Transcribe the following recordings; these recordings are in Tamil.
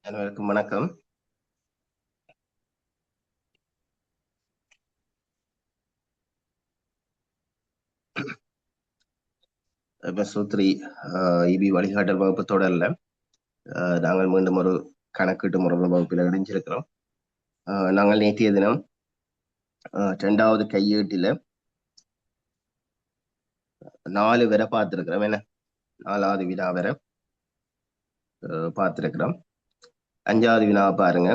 அனைவருக்கும் வணக்கம். சூத்ரி இபி வழிகாட்டல் வகுப்பு தொடரல. நாங்கள் மீண்டும் ஒரு கணக்கீட்டு முறைமை வகுப்பில் இணைஞ்சிருக்கிறோம். நாங்கள் நேற்றைய தினம் 2வது கையீட்டில 4 வரை பார்த்திருக்கிறோம். என்ன 4வது வினா வரை பார்த்திருக்கிறோம். 5வது வினாவை பாருங்க.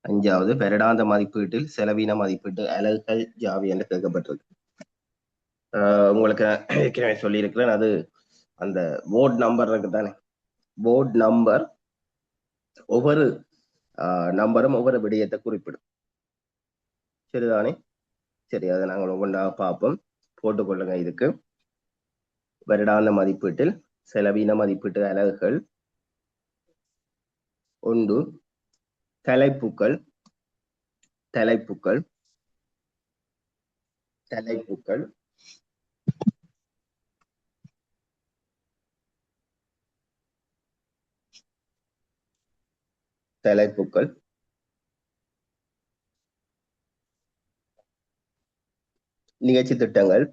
5வது வருடாந்த மதிப்பீட்டில் செலவின மதிப்பீட்டு அலகுகள் யாவை என்று கேட்கப்பட்டிருக்கு. உங்களுக்கு ஏற்கனவே சொல்லியிருக்கிறேன். அது அந்த போர்ட் நம்பர் இருக்கு தானே, போர்ட் நம்பர் ஒவ்வொரு நம்பரும் ஒவ்வொரு விடயத்தை குறிப்பிடும். சரிதானே? சரி, அதை நாங்கள் ஒவ்வொன்றாக பார்ப்போம். போட்டுக்கொள்ளுங்க. இதுக்கு வருடாந்த மதிப்பீட்டில் செலவின மதிப்பீட்டு அலகுகள் 1 தலைப்புக்கள் தலைப்புக்கள் தலைப்புக்கள் தலைப்புக்கள் நிகழ்ச்சி திட்டங்கள்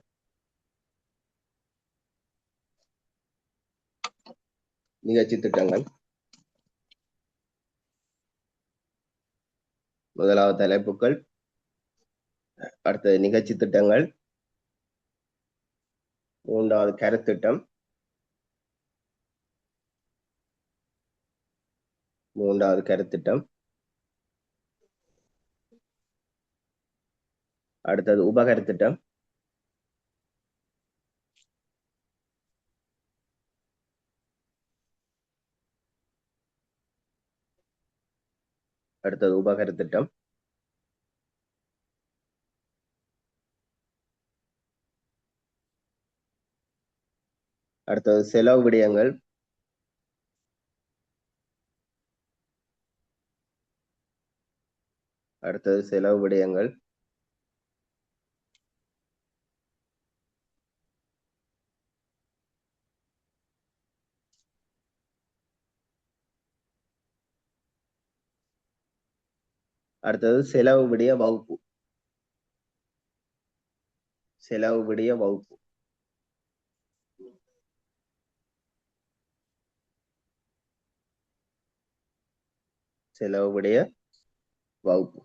முதலாவது தலைப்புக்கள், அடுத்தது நிகழ்ச்சி திட்டங்கள், 3வது கருத்திட்டம், 3வது கருத்திட்டம், அடுத்தது உபகருத்திட்டம், அடுத்தது உபகருத்திட்டம், அடுத்தது செலவு விடயங்கள், அடுத்தது செலவு விடயங்கள், அடுத்தது செலவு விடய வகுப்பு, செலவு விடய வகுப்பு, செலவு விடய வகுப்பு.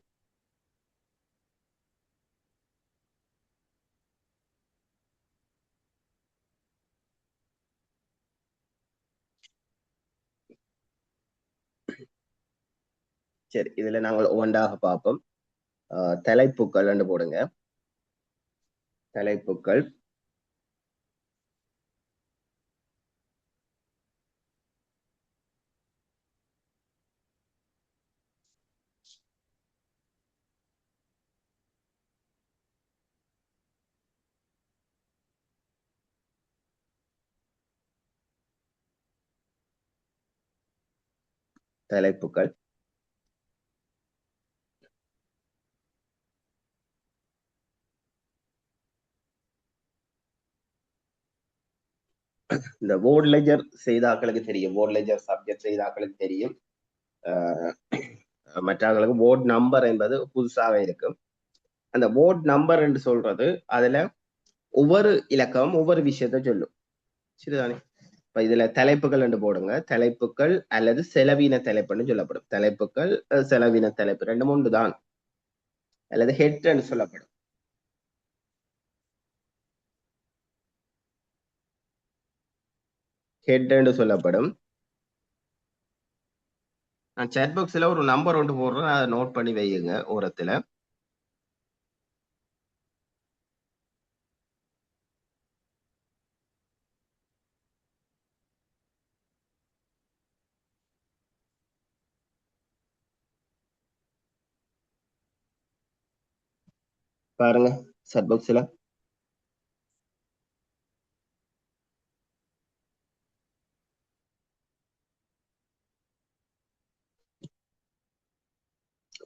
சரி, இதுல நாங்கள் ஒன்றாக பார்ப்போம். தலைப்புக்கள் என்று போடுங்க. தலைப்புக்கள் தலைப்புக்கள் இந்த வேர்ட் லெஜர் செய்தாக்களுக்கு தெரியும், வேர்ட் லெஜர் சப்ஜெக்ட் செய்தாக்களுக்கு தெரியும். மற்றவர்களுக்கு வேர்ட் நம்பர் என்பது புதுசாக இருக்கும். அந்த வேர்ட் நம்பர் என்று சொல்றது அதுல ஒவ்வொரு இலக்கம் ஒவ்வொரு விஷயத்த சொல்லும். சரிதானே? இப்ப இதுல தலைப்புகள் என்று போடுங்க. தலைப்புகள் அல்லது செலவின தலைப்புன்னு சொல்லப்படும். தலைப்புகள் செலவின தலைப்பு ரெண்டு மூன்று தான், அல்லது ஹெட் என்று சொல்லப்படும். ஹெட் என்று சொல்லப்படும். நான் சாட் பாக்ஸ்ல ஒரு நம்பர் ஒன்று போடுறேன், அதை நோட் பண்ணி வையுங்க ஓரத்துல. பாருங்க சாட் பாக்ஸ்ல.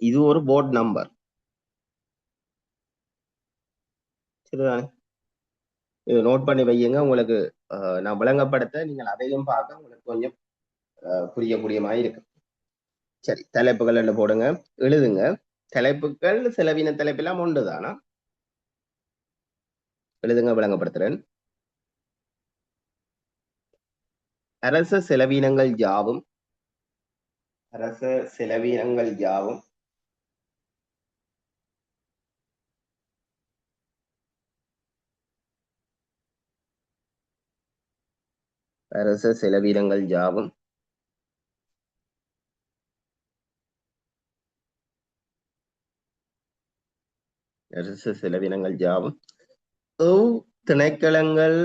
இது ஒரு போர்ட் நம்பர். சரிதானே? இது நோட் பண்ணி வையுங்க. உங்களுக்கு நான் விளங்கப்படுத்த நீங்கள் அதையும் பார்க்க உங்களுக்கு கொஞ்சம் புரியக்கூடிய மாதிரி இருக்கு. சரி, தலைப்புகள் என்ன போடுங்க, எழுதுங்க. தலைப்புகள் செலவின தலைப்பெல்லாம் உண்டு தானா? எழுதுங்க, விளங்கப்படுத்துறேன். அரச செலவினங்கள் யாவும் அரச செலவினங்கள் யாவும் அரச செலவினங்கள் யாவும் அரச செலவினங்கள் யாவும் திணைக்களங்கள்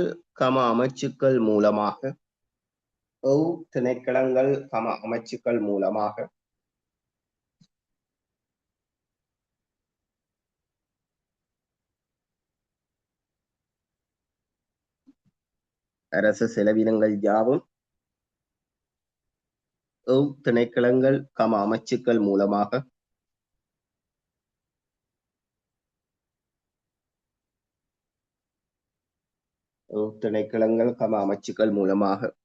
அமைச்சுக்கள் மூலமாக திணைக்களங்கள் அமைச்சுக்கள் மூலமாக அரச செலவினங்கள் யாவும் திணைக்களங்கள் அமைச்சுக்கள் மூலமாக திணைக்களங்கள் அமைச்சுக்கள் மூலமாக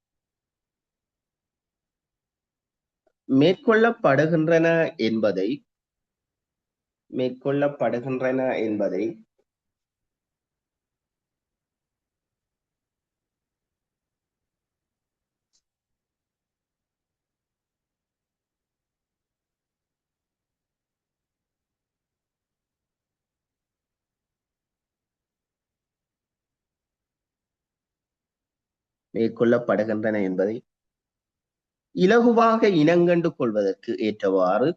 மேற்கொள்ளப்படுகின்றன என்பதை இலகுவாக இனங்கண்டு கொள்வதற்கு ஏற்றவாறு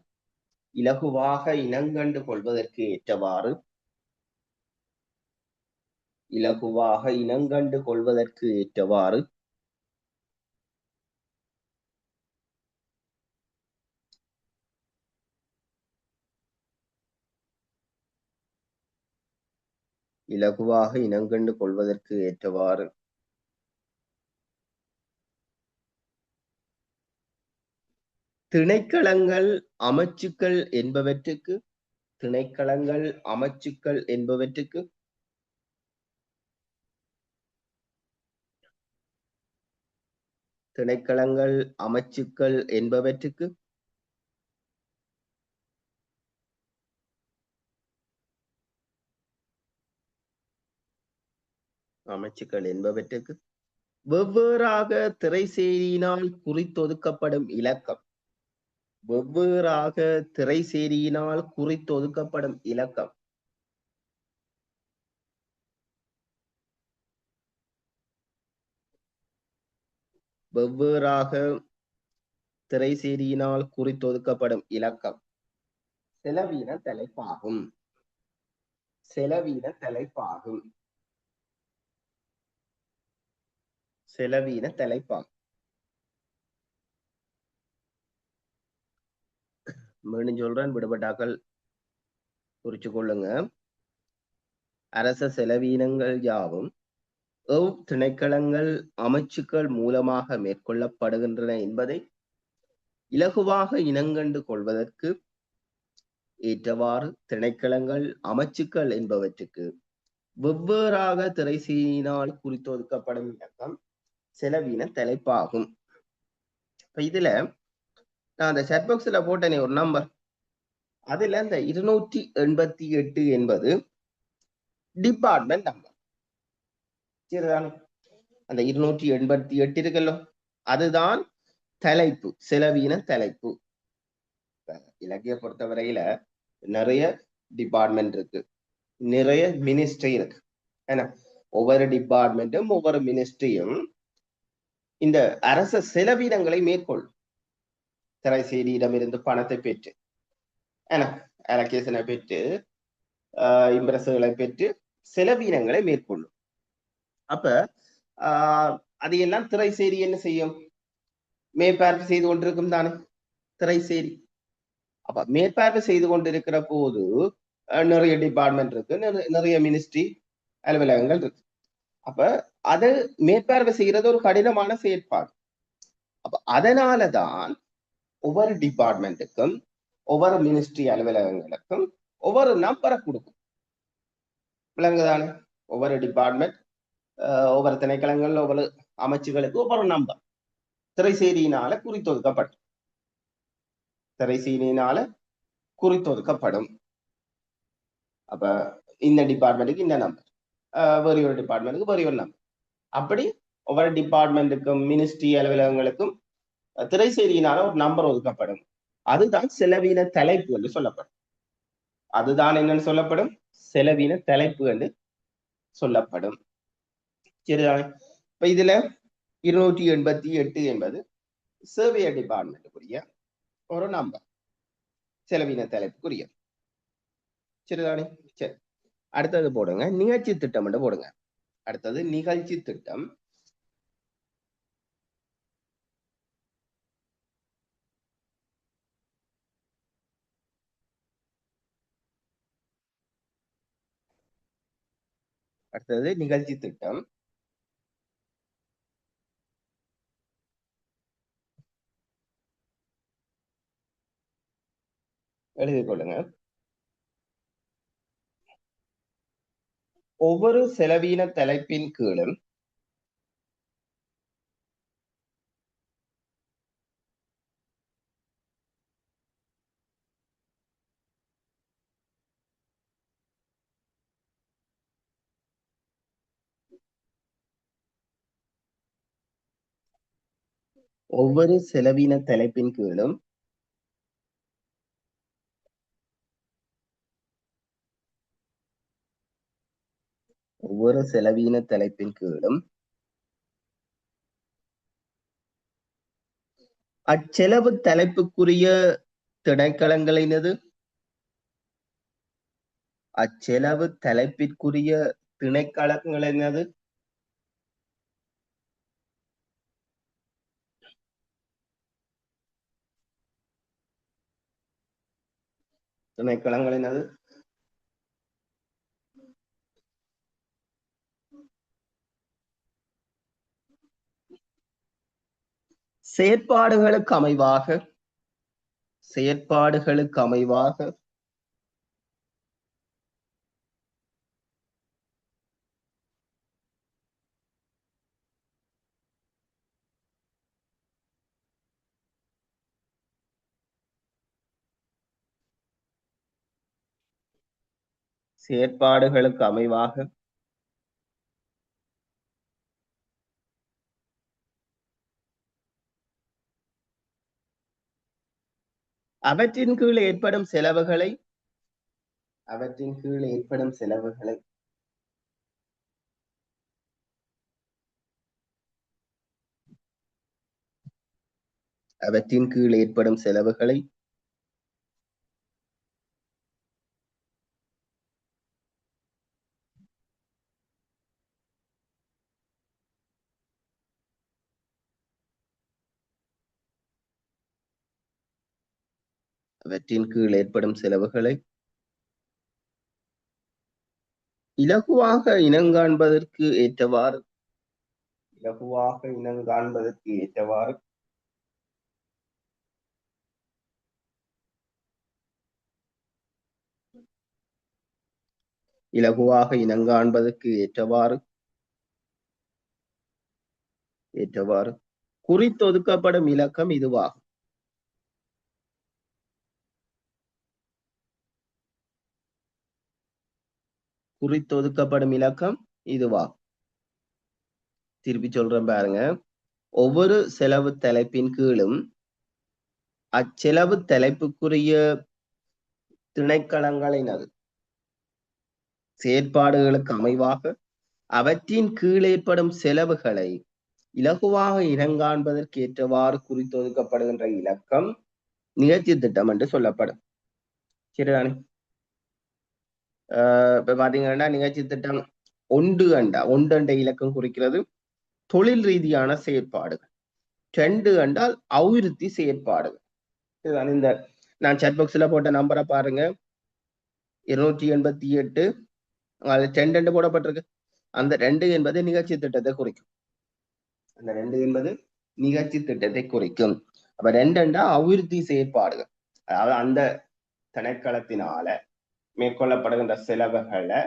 திணைக்களங்கள் அமைச்சுக்கள் என்பவற்றுக்கு வெவ்வேறாக திரைசேரியினால் குறித்தொதுக்கப்படும் இலக்கம் செலவின தலைப்பாகும். மீண்டும் சொல்றேன், விடுபட்டாக்கள் குறிச்சு கொள்ளுங்க. அரச செலவீனங்கள் யாவும் திணைக்களங்கள் அமைச்சுக்கள் மூலமாக மேற்கொள்ளப்படுகின்றன என்பதை இலகுவாக இனங்கண்டு கொள்வதற்கு ஏற்றவாறு திணைக்களங்கள் அமைச்சுக்கள் என்பவற்றுக்கு வெவ்வேறாக திரைசீனால் குறித்தொதுக்கப்படும் இலக்கம் செலவின தலைப்பாகும். இப்ப இதுல நான் அந்த chat boxல போட்டேனே ஒரு நம்பர், அதுல இந்த 288 என்பது டிபார்ட்மெண்ட் நம்பர். சரிதானே? அந்த 288 இருக்குல்லோ, அதுதான் தலைப்பு, செலவின தலைப்பு. இலக்கிய பொறுத்தவரையில நிறைய டிபார்ட்மெண்ட் இருக்கு, நிறைய மினிஸ்ட்ரி இருக்கு. ஏன்னா ஒவ்வொரு டிபார்ட்மெண்ட்டும் ஒவ்வொரு மினிஸ்ட்ரியும் இந்த அரச செலவினங்களை மேற்கொள்ளும். திரைசேரியிடமிருந்து பணத்தை பெற்று, அலோகேஷனை பெற்று, இம்ப்ரெஸ்களை பெற்று செலவினங்களை மேற்கொள்ளும். அப்ப அதையெல்லாம் திரைசேரி என்ன செய்யும்? மேற்பார்வை செய்து கொண்டிருக்கும் தானே திரைசேரி. அப்ப மேற்பார்வை செய்து கொண்டிருக்கிற போது நிறைய டிபார்ட்மெண்ட் இருக்கு, நிறைய மினிஸ்ட்ரி அலுவலகங்கள் இருக்கு. அப்ப அதை மேற்பார்வை செய்யறது ஒரு கடினமான செயற்பாடு. அப்ப அதனாலதான் ஒவ்வொரு டிபார்ட்மெண்ட்டுக்கும் ஒவ்வொரு மினிஸ்ட்ரி அலுவலகங்களுக்கும் ஒவ்வொரு நம்பரை கொடுக்கும். விளங்குதானே? ஒவ்வொரு டிபார்ட்மெண்ட் ஒவ்வொரு திணைக்களங்கள் ஒவ்வொரு அமைச்சுகளுக்கு ஒவ்வொரு நம்பர் திரைசேரியினால குறித்தொதுக்கப்படும். திரைசேரியினால குறித்தொதுக்கப்படும். அப்ப இந்த டிபார்ட்மெண்ட்டுக்கு இந்த நம்பர், வேறு ஒரு டிபார்ட்மெண்ட்டுக்கு வேறு ஒரு நம்பர். அப்படி ஒவ்வொரு டிபார்ட்மெண்ட்டுக்கும் மினிஸ்ட்ரி அலுவலகங்களுக்கும் திரைசேரியினால ஒரு நம்பர் ஒதுக்கப்படும். அதுதான் செலவின தலைப்பு என்று சொல்லப்படும். அதுதான் என்னன்னு சொல்லப்படும், செலவின தலைப்பு என்று சொல்லப்படும். சரிதானே? இப்ப இதுல 288 என்பது சர்வேயர் டிபார்ட்மெண்ட்டுக்குரிய ஒரு நம்பர், செலவின தலைப்புக்குரிய. சரிதானே? சரி, அடுத்தது போடுங்க நிகழ்ச்சி திட்டம் என்று போடுங்க. அடுத்தது நிகழ்ச்சி திட்டம். அடுத்தது நிகழ்ச்சி திட்டம். எழுதி கொள்ளுங்க. ஒவ்வொரு செலவின தலைப்பின் கீழும் ஒவ்வொரு செலவின தலைப்பின் கீழும் ஒவ்வொரு செலவின தலைப்பின் கீழும் அச்செலவு தலைப்புக்குரிய திணைக்களங்களினது அச்செலவு தலைப்பிற்குரிய திணைக்களங்களினது திணைக்களங்களினது செயற்பாடுகளுக்கு அமைவாக அவற்றின் கீழ் ஏற்படும் செலவுகளை அவற்றின் கீழ் ஏற்படும் செலவுகளை அவற்றின் கீழ் ஏற்படும் செலவுகளை அவற்றின் கீழ் ஏற்படும் செலவுகளை இலகுவாக இனங்காண்பதற்கு ஏற்றவாறு இலகுவாக இனங்காண்பதற்கு ஏற்றவாறு குறித்தொதுக்கப்படும் இலக்கம் இதுவாகும். குறித்தொதுக்கப்படும் இலக்கம் இதுவாகும். திருப்பி சொல்றேன் பாருங்க. ஒவ்வொரு செலவு தலைப்பின் கீழும் அச்செலவு தலைப்புக்குரிய திணைக்களங்களினது செயற்பாடுகளுக்கு அமைவாக அவற்றின் கீழ் ஏற்படும் செலவுகளை இலகுவாக இனங்காண்பதற்கு ஏற்றவாறு குறித்தொதுக்கப்படுகின்ற இலக்கம் நிகழ்ச்சி திட்டம் என்று சொல்லப்படும். சரிதானே? இப்ப பாத்தீங்கன்னா நிகழ்ச்சி திட்டம் ஒன்று இலக்கம் குறிக்கிறது தொழில் ரீதியான செயற்பாடுகள். 2 என்றால் அபிவிருத்தி செயற்பாடுகள். இதுதான் இந்த நான் சாட் பாக்ஸ்ல போட்ட நம்பரை பாருங்க, 288 அது 2 போடப்பட்டிருக்கு. அந்த 2 என்பது நிகழ்ச்சி திட்டத்தை குறிக்கும். அந்த 2 என்பது நிகழ்ச்சி திட்டத்தை குறிக்கும். அப்ப 2 என்றா அபிவிருத்தி செயற்பாடுகள், அதாவது அந்த திணைக்களத்தினால மேற்கொள்ளப்படுகின்ற செலவுகளை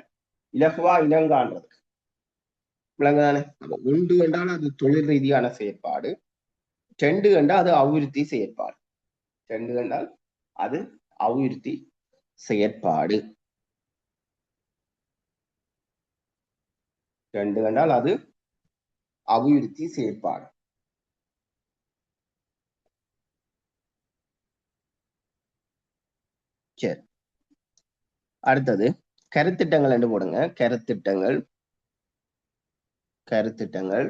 இலகுவா இனங்காண்றதுக்கு விளங்குதானே? அப்ப உண்டு என்றால் அது தொழில் ரீதியான செயற்பாடு. ரெண்டு என்றால் அது அபிவிருத்தி செயற்பாடு. ரெண்டு என்றால் அது அபிவிருத்தி செயற்பாடு. ரெண்டு என்றால் அது அபிவிருத்தி செயற்பாடு. சரி, அடுத்தது கருத்திட்டங்கள் என்று போடுங்க. கருத்திட்டங்கள் கருத்திட்டங்கள்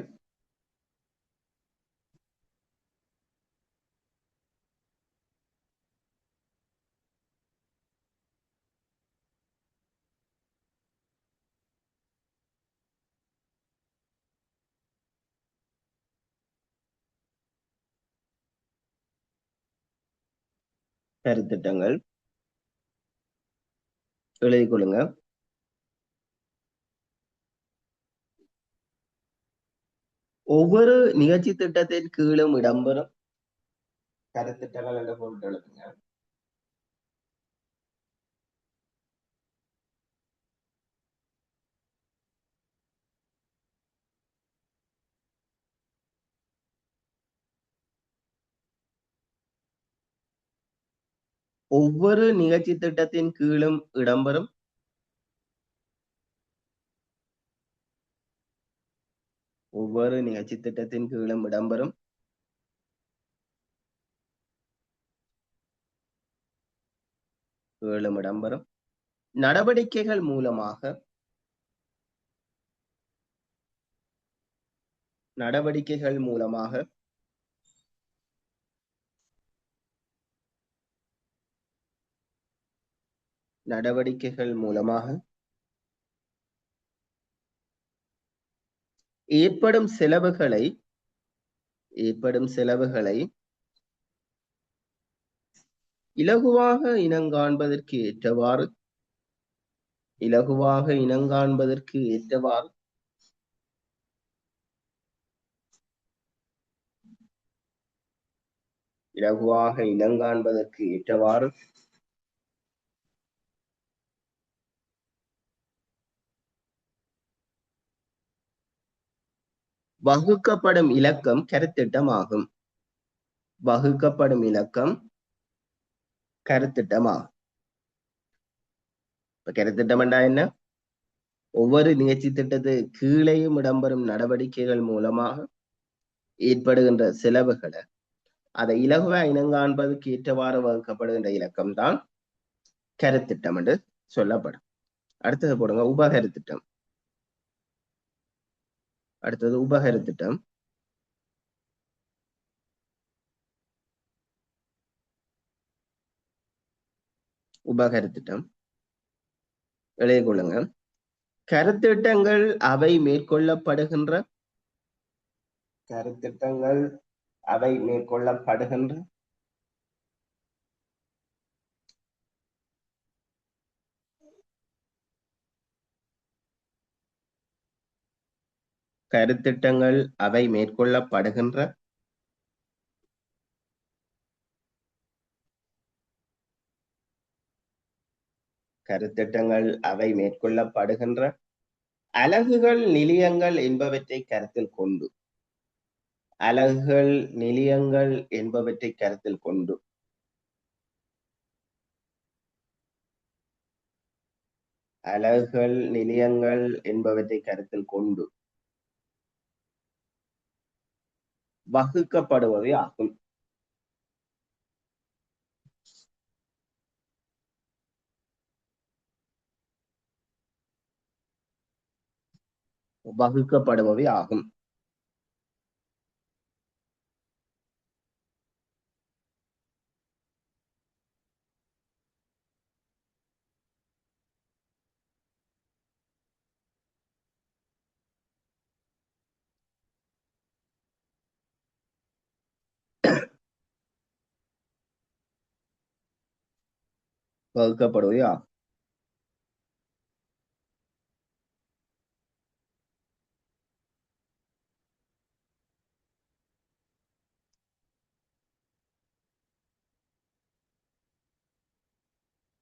கருத்திட்டங்கள் எழுதிக் கொள்ளுங்க. ஒவ்வொரு நிகழ்ச்சி திட்டத்தின் கீழும் இடம்பெறும் கருத்திட்டங்கள் என்ற பொருள் எழுதுங்க. ஒவ்வொரு நிகழ்ச்சி திட்டத்தின் கீழும் இடம்பெறும் ஒவ்வொரு நிகழ்ச்சி திட்டத்தின் கீழும் இடம்பெறும் நடவடிக்கைகள் மூலமாக நடவடிக்கைகள் மூலமாக நடவடிக்கைகள் மூலமாக ஏற்படும் செலவுகளை இலகுவாக இனங்காண்பதற்கு ஏற்றவாறு வகுக்கப்படும் இலக்கம் கருத்திட்டமாகும். கருத்திட்டம் என்றா என்ன? ஒவ்வொரு நிகழ்ச்சி திட்டத்து கீழேயும் இடம்பெறும் நடவடிக்கைகள் மூலமாக ஏற்படுகின்ற செலவுகளை அதை இலகுவா இனங்காண்பதற்கு ஏற்றவாறு வகுக்கப்படுகின்ற இலக்கம் தான் கருத்திட்டம் என்று சொல்லப்படும். அடுத்தது போடுங்க உபகருத்திட்டம். உபகருத்திட்டம் எழுதிக் கொள்ளுங்க. கருத்திட்டங்கள் அவை மேற்கொள்ளப்படுகின்ற அலகுகள் நிலையங்கள் என்பவற்றை கருத்தில் கொண்டு வகுக்கப்படுபவை ஆகும்.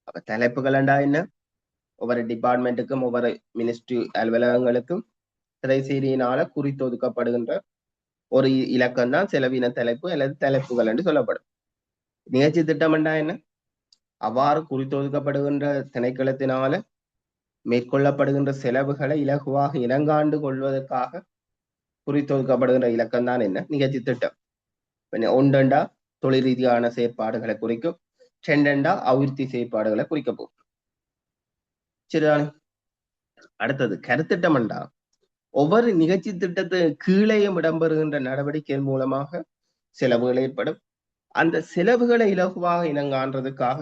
அப்ப தலைப்புகள் என்ன? ஒவ்வொரு டிபார்ட்மெண்ட்டுக்கும் ஒவ்வொரு மினிஸ்ட்ரி அலுவலகங்களுக்கும் திரைசீரியினால குறித்தொதுக்கப்படுகின்ற ஒரு இலக்கம் தான் செலவின தலைப்பு அல்லது தலைப்புகள் என்று சொல்லப்படும். நிகழ்ச்சி திட்டம்னா என்ன? அவ்வாறு குறித்தொதுக்கப்படுகின்ற திணைக்களத்தினால மேற்கொள்ளப்படுகின்ற செலவுகளை இலகுவாக இனங்காண்டு கொள்வதற்காக குறித்தொதுக்கப்படுகின்ற இலக்கம் தான் என்ன? நிகழ்ச்சி திட்டம். ஒன்றெண்டா தொழில் ரீதியான செயற்பாடுகளை குறிக்கும், ரெண்டெண்டா அபிவிருத்தி செயற்பாடுகளை குறிக்க போகும். சரிதானே? அடுத்தது கருத்திட்டம் என்றா ஒவ்வொரு நிகழ்ச்சி திட்டத்து கீழேயும் இடம்பெறுகின்ற நடவடிக்கையின் மூலமாக செலவுகள் ஏற்படும். அந்த செலவுகளை இலகுவாக இனங்காண்றதுக்காக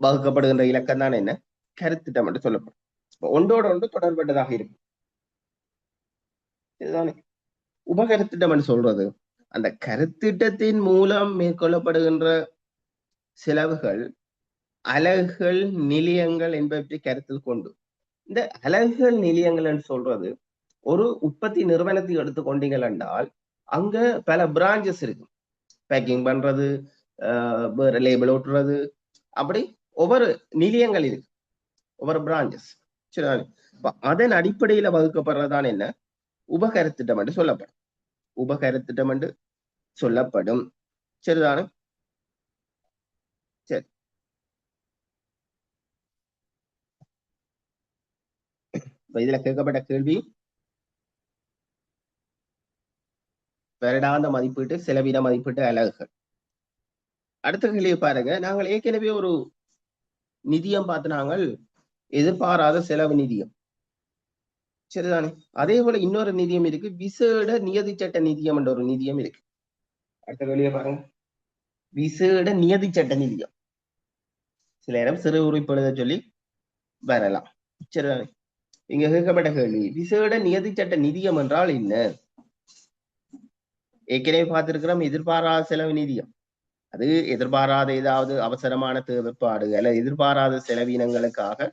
வகுக்கப்படுகின்ற இலக்கம் தான் என்ன? கருத்திட்டம் என்று சொல்லப்படும். ஒன்றோடு ஒன்று தொடர்பட்டதாக இருக்கும். இதுதானே உபகருத்திட்டம் என்று சொல்றது. அந்த கருத்திட்டத்தின் மூலம் மேற்கொள்ளப்படுகின்ற செலவுகள் அலகுகள் நிலையங்கள் என்பவற்றை கருத்தில் கொண்டு, இந்த அலகுகள் நிலையங்கள் என்று சொல்றது ஒரு உற்பத்தி நிறுவனத்தை எடுத்துக்கொண்டீங்கள் என்றால் அங்க பல பிரான்சஸ் இருக்கு. பேக்கிங் பண்றது, வேற லேபிள் ஓட்டுறது, அப்படி ஒவ்வொரு நிலையங்கள் இருக்கு, ஒவ்வொரு பிரான்சஸ். சரி, அதன் அடிப்படையில வகுக்கப்படுறதுதான் என்ன? உபகருத்திட்டம் என்று சொல்லப்படும். உபகருத்திட்டம் என்று சொல்லப்படும். சரிதானே? சரி, இதுல கேட்கப்பட்ட கேள்வி வருடாந்த மதிப்பீட்டு செலவின மதிப்பீட்டு அலகுகள். அடுத்த கேள்வியை பாருங்க. நாங்கள் ஏற்கனவே ஒரு நிதியம் பார்த்து நாங்கள் எதிர்பாராத செலவு நிதியம். சரிதானே? அதே போல இன்னொரு நிதியம் இருக்கு, விசேட நியதி சட்ட நிதியம் என்ற ஒரு நிதியம் இருக்கு. அடுத்த கேள்வியை பாருங்க. விசேட நியதி சட்ட நிதியம் சில நேரம் சிறு உறுப்பு சொல்லி வரலாம். சரிதானே? இங்க கேட்கப்பட்ட கேள்வி விசேட நியதி சட்ட நிதியம் என்றால் என்ன? ஏற்கனவே பார்த்திருக்கிறோம் எதிர்பாராத செலவு நிதியம். அது எதிர்பாராத ஏதாவது அவசரமான தேவைப்பாடு அல்ல எதிர்பாராத செலவினங்களுக்காக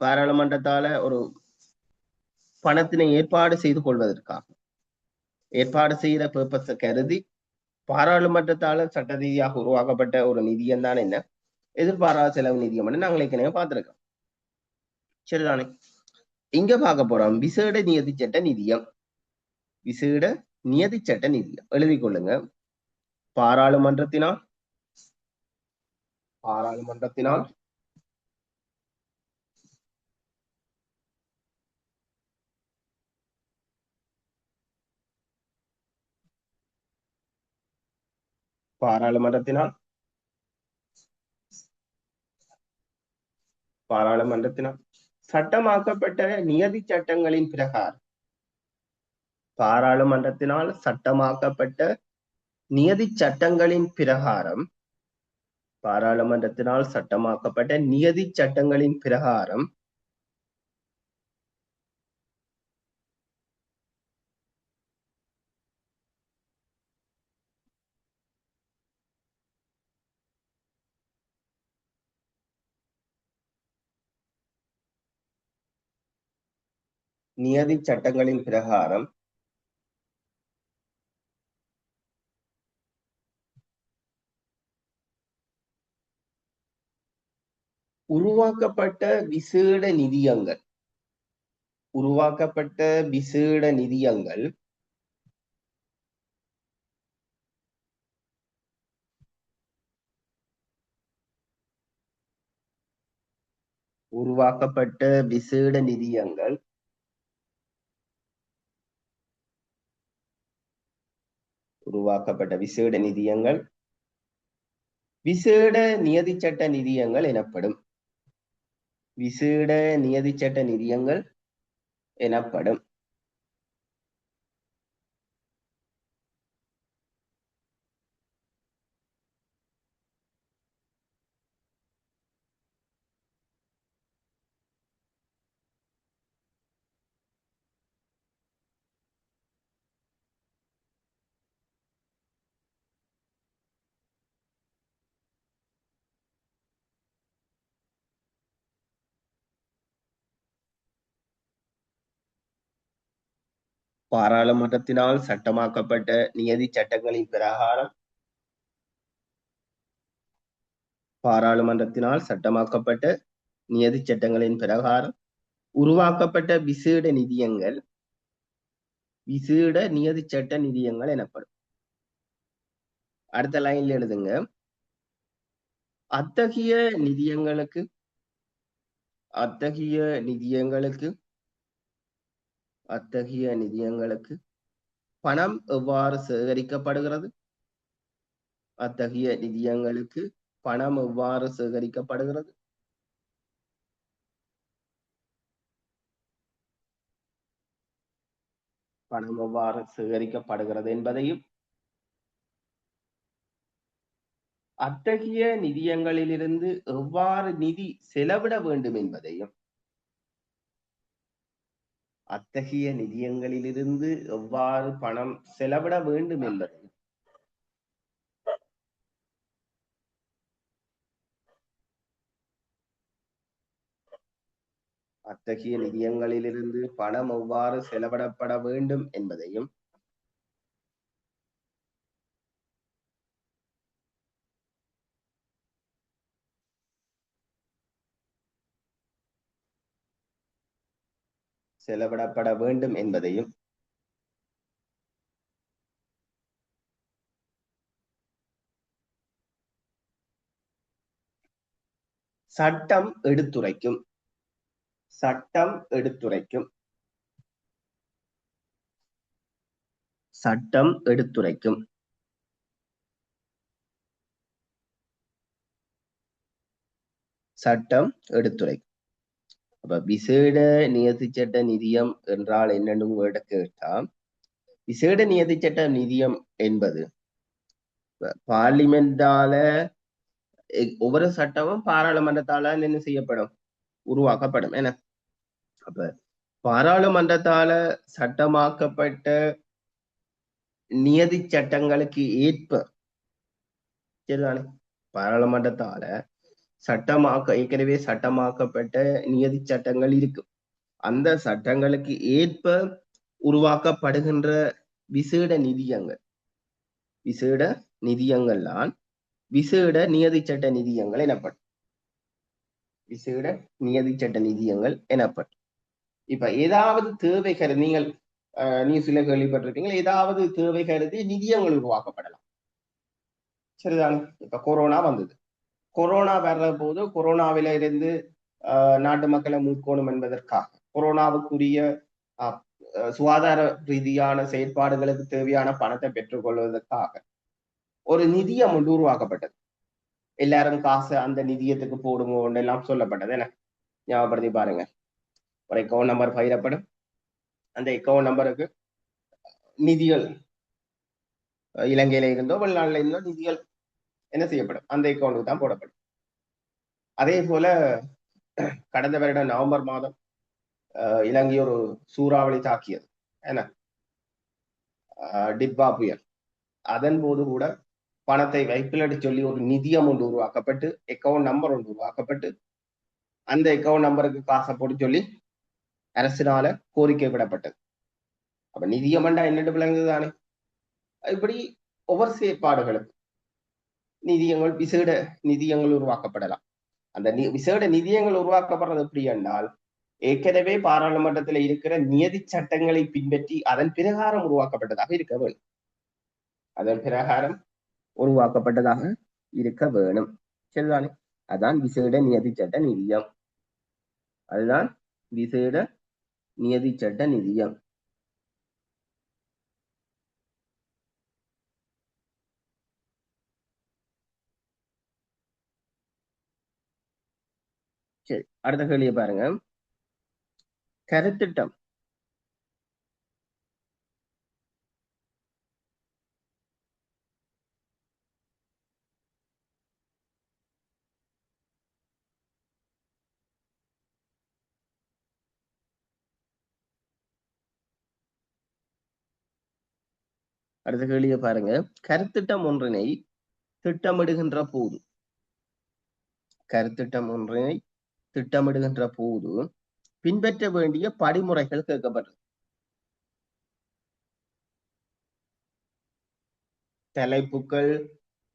பாராளுமன்றத்தால ஒரு பணத்தினை ஏற்பாடு செய்து கொள்வதற்காக ஏற்பாடு செய்கிற பர்பஸை கருதி பாராளுமன்றத்தால சட்ட ரீதியாக உருவாக்கப்பட்ட ஒரு நிதியம் தான் என்ன? எதிர்பாராத செலவு நிதியம் நாங்கள் ஏற்கனவே பார்த்திருக்கோம். சரிதானே? இங்க பார்க்க போறோம் விசேட நியதி சட்ட நிதியம். விசேட நியதி சட்ட நிதியம் எழுதிக் கொள்ளுங்க. பாராளுமன்றத்தினால் பாராளுமன்றத்தினால் பாராளுமன்றத்தினால் பாராளுமன்றத்தினால் சட்டமாக்கப்பட்ட நியதி சட்டங்களின் பிரகாரம் பாராளுமன்றத்தினால் சட்டமாக்கப்பட்ட நியதி சட்டங்களின் பிரகாரம் பாராளுமன்றத்தினால் சட்டமாக்கப்பட்ட நியதி சட்டங்களின் பிரகாரம் நியதி சட்டங்களின் பிரகாரம் உருவாக்கப்பட்ட விசேட நிதியங்கள் உருவாக்கப்பட்ட விசேட நிதியங்கள் உருவாக்கப்பட்ட விசேட நிதியங்கள் உருவாக்கப்பட்ட விசேட நிதியங்கள் விசேட நியதி சட்ட நிதியங்கள் எனப்படும். விசேட நியதி சட்ட நிதியங்கள் எனப்படும். பாராளுமன்றத்தினால் சட்டமாக்கப்பட்ட நியதி சட்டங்களின் பிரகாரம் பாராளுமன்றத்தினால் சட்டமாக்கப்பட்ட நியதி சட்டங்களின் பிரகாரம் உருவாக்கப்பட்ட விசேட நிதியங்கள் விசேட நியதி சட்ட நிதியங்கள் எனப்படும். அடுத்த லைன்ல எழுதுங்க. அத்தகைய நிதியங்களுக்கு அத்தகைய நிதியங்களுக்கு அத்தகைய நிதியங்களுக்கு பணம் எவ்வாறு சேகரிக்கப்படுகிறது? அத்தகைய நிதியங்களுக்கு பணம் எவ்வாறு சேகரிக்கப்படுகிறது? பணம் எவ்வாறு சேகரிக்கப்படுகிறது என்பதையும், அத்தகைய நிதியங்களிலிருந்து எவ்வாறு நிதி செலவிட வேண்டும் என்பதையும், அத்தகைய நிதியங்களிலிருந்து எவ்வாறு பணம் செலவிட வேண்டும் என்பதையும், அத்தகைய நிதியங்களிலிருந்து பணம் எவ்வாறு செலவிடப்பட வேண்டும் என்பதையும் செலவிடப்பட வேண்டும் என்பதையும் சட்டம் எடுத்துரைக்கும். சட்டம் எடுத்துரைக்கும். சட்டம் எடுத்துரைக்கும். சட்டம் எடுத்துரைக்கும். அப்ப விசேட நியதி சட்ட நிதியம் என்றால் என்னன்னு உங்கள்கிட்ட கேட்டா, விசேட நியதி சட்ட நிதியம் என்பது பார்லிமெண்டால ஒவ்வொரு சட்டமும் பாராளுமன்றத்தால என்ன செய்யப்படும்? உருவாக்கப்படும். என்ன? அப்ப பாராளுமன்றத்தால சட்டமாக்கப்பட்ட நியதி சட்டங்களுக்கு ஏற்ப, சரிதானே, பாராளுமன்றத்தால ஏற்கனவே சட்டமாக்கப்பட்ட நியதி சட்டங்கள் இருக்கு. அந்த சட்டங்களுக்கு ஏற்ப உருவாக்கப்படுகின்ற விசேட நிதியங்கள் விசேட நிதியங்கள்தான் விசேட நியதி சட்ட நிதியங்கள் எனப்படும். விசேட நியதி சட்ட நிதியங்கள் எனப்படும். இப்ப ஏதாவது தேவை கருதி நீங்கள் நியூஸ்ல கேள்விப்பட்டிருக்கீங்க, ஏதாவது தேவை கருதி நிதியங்கள் உருவாக்கப்படலாம். சரிதானே? இப்ப கொரோனா வந்தது. கொரோனா வர்ற போது கொரோனாவில இருந்து நாட்டு மக்களை மீட்கணும் என்பதற்காக, கொரோனாவுக்குரிய சுகாதார ரீதியான செயற்பாடுகளுக்கு தேவையான பணத்தை பெற்றுக்கொள்வதற்காக ஒரு நிதியம் ஒன்று உருவாக்கப்பட்டது. எல்லாரும் காசு அந்த நிதியத்துக்கு போடுங்க எல்லாம் சொல்லப்பட்டது. என்ன ஞாபகப்படுத்தி பாருங்க. ஒரு அக்கௌண்ட் நம்பர் பகிரப்படும். அந்த அக்கௌண்ட் நம்பருக்கு நிதிகள் இலங்கையில இருந்தோ வெளிநாட்டுல இருந்தோ நிதிகள் என்ன செய்யப்படும்? அந்த அக்கௌண்ட்டுக்கு தான் போடப்படும். அதே போல கடந்த வருடம் நவம்பர் மாதம் இலங்கை ஒரு சூறாவளி தாக்கியது. என்ன? டிப்பா புயல். அதன் போது கூட பணத்தை வைப்பிலடி சொல்லி ஒரு நிதியம் ஒன்று உருவாக்கப்பட்டு, அக்கௌண்ட் நம்பர் ஒன்று உருவாக்கப்பட்டு, அந்த அக்கௌண்ட் நம்பருக்கு காசை போட்டு சொல்லி அரசினால கோரிக்கை விடப்பட்டது. அப்ப நிதியமண்டா என்னென்று விளங்குது தானே? இப்படி ஒவ்வொரு செயற்பாடுகளும் நிதியங்கள் விசேட நிதியங்கள் உருவாக்கப்படலாம். அந்த விசேட நிதியங்கள் உருவாக்கப்படுறது எப்படி என்றால், ஏற்கனவே பாராளுமன்றத்தில் இருக்கிற நியதி சட்டங்களை பின்பற்றி அதன் பிரகாரம் உருவாக்கப்பட்டதாக இருக்க வேண்டும். அதன் பிரகாரம் உருவாக்கப்பட்டதாக இருக்க வேணும். சரிதானே? அதான் விசேட நியதி சட்ட நிதியம். அதுதான் விசேட நியதி சட்ட நிதியம். சரி, அடுத்த கேள்வியை பாருங்க. கருத்திட்டம் அடுத்த கேள்வியை பாருங்க. கருத்திட்டம் ஒன்றினை திட்டமிடுகின்ற போது கருத்திட்டம் ஒன்றினை திட்டமிடுகின்ற போது பின்பற்ற வேண்டிய படிமுறைகள் கேட்கப்படுறது. தலைப்புகள்,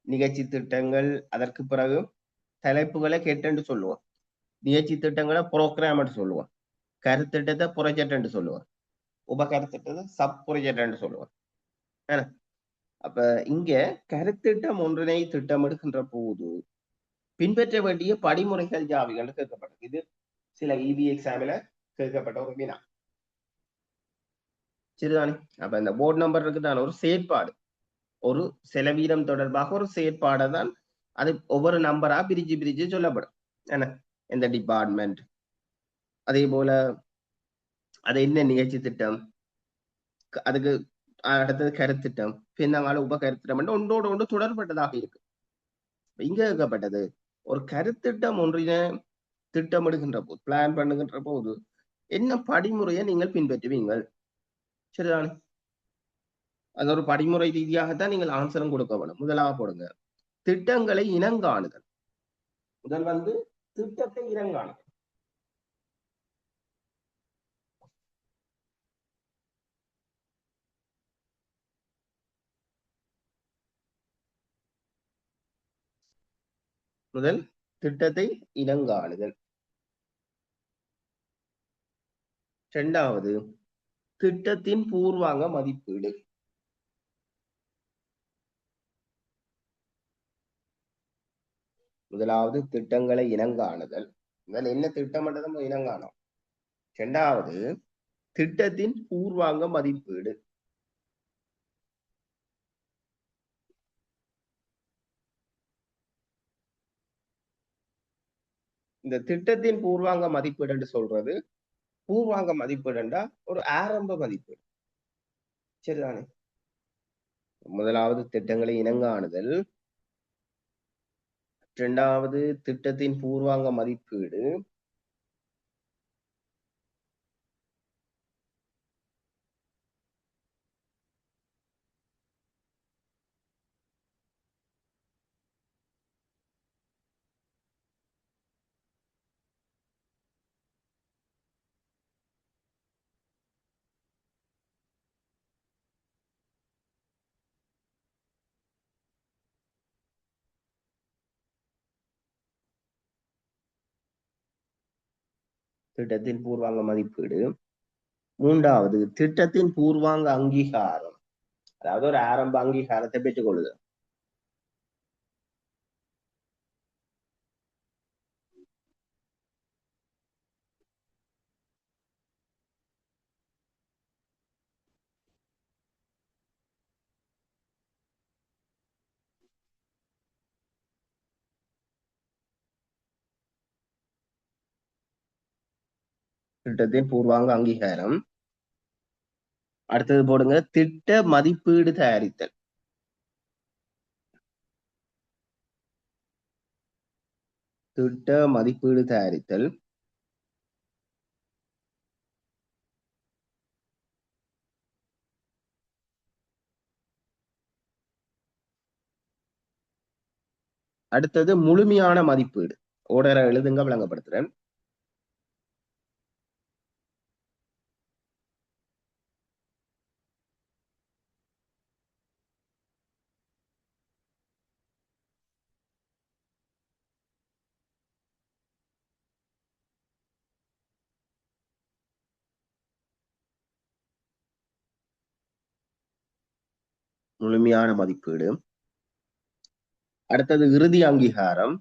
நிகழ்ச்சி திட்டங்கள், அதற்கு பிறகு தலைப்புகளை கேட்டென்று சொல்லுவோம். நிகழ்ச்சி திட்டங்களை புரோகிராம் சொல்லுவோம். கருத்திட்டத்தை ப்ரொஜெக்ட் சொல்லுவோம். உபகருத்திட்டத்தை சப் ப்ரொஜெக்ட் சொல்லுவோம். அப்ப இங்க கருத்திட்டம் ஒன்றினை திட்டமிடுகின்ற போது பின்பற்ற வேண்டிய படிமுறைகள் யாவைகள் கேட்கப்பட்டது. இது சில இபி எக்ஸாமில கேட்கப்பட்ட ஒரு வினா. சரிதானே? அப்ப இந்த போர்டு நம்பர் இருக்குதான ஒரு செயற்பாடு, ஒரு செலவீனம் தொடர்பாக ஒரு செயற்பாடை தான் அது ஒவ்வொரு நம்பரா பிரிச்சு பிரிச்சு சொல்லப்படும். என்ன எந்த டிபார்ட்மெண்ட், அதே போல அது என்ன நிகழ்ச்சி திட்டம், அதுக்கு அடுத்தது கருத்திட்டம், பின்னாங்கால உப கருத்திட்டம் ஒன்றோடு ஒன்று தொடர்பட்டதாக இருக்கு. இங்க கேட்கப்பட்டது ஒரு கருத்திட்டம் ஒன்றின திட்டமிடுகின்ற போது, பிளான் பண்ணுகின்ற போது என்ன படிமுறையை நீங்கள் பின்பற்றுவீங்கள். சரிதானே? அது ஒரு படிமுறை ரீதியாகத்தான் நீங்கள் ஆன்சரும் கொடுக்க வேணும். முதலாக போடுங்க, திட்டங்களை இனங்காணுதல். முதல் திட்டத்தை இனங்காணுதல். முதல் திட்டத்தை இனங்காணுதல். இரண்டாவது திட்டத்தின் பூர்வாங்க மதிப்பீடு. முதலாவது திட்டங்களை இனங்காணுதல். முதல் என்ன திட்டமிட்டதும் இனங்காணும். இரண்டாவது திட்டத்தின் பூர்வாங்க மதிப்பீடு. இந்த திட்டத்தின் பூர்வாங்க மதிப்பீடு என்று சொல்றது, பூர்வாங்க மதிப்பீடுண்டா ஒரு ஆரம்ப மதிப்பீடு. சரிதானே? முதலாவது திட்டங்களை இனங்காணுதல், இரண்டாவது திட்டத்தின் பூர்வாங்க மதிப்பீடு, திட்டத்தின் பூர்வாங்க மதிப்பீடு. மூன்றாவது திட்டத்தின் பூர்வாங்க அங்கீகாரம், அதாவது ஒரு ஆரம்ப அங்கீகாரத்தை பெற்றுக் கொள்ளுது. திட்டத்தின் பூர்வாங்க அங்கீகாரம். அடுத்தது போடுங்க, திட்ட மதிப்பீடு தயாரித்தல். திட்ட மதிப்பீடு தயாரித்தல். அடுத்தது முழுமையான மதிப்பீடு. ஓடர எழுதுங்க, விளங்கப்படுத்துறேன். முழுமையான மதிப்பீடு. அடுத்தது இறுதி அங்கீகாரம்.